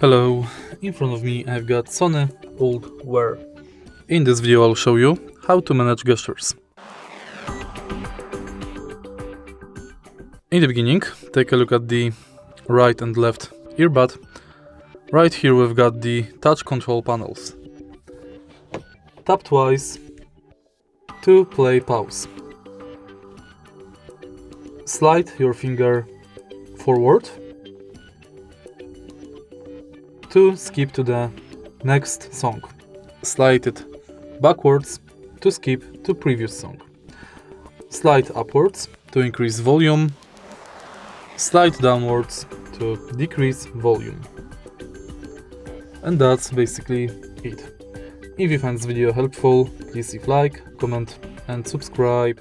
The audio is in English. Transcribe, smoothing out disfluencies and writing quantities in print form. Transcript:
Hello, in front of me I've got SONY ULT Wear. In this video I'll show you how to manage gestures. In the beginning, take a look at the right and left earbud. Right here we've got the touch control panels. Tap twice to play pause. Slide your finger forward to skip to the next song. Slide it backwards to skip to previous song. Slide upwards to increase volume. Slide downwards to decrease volume. And that's basically it. If you find this video helpful, please leave like, comment and subscribe.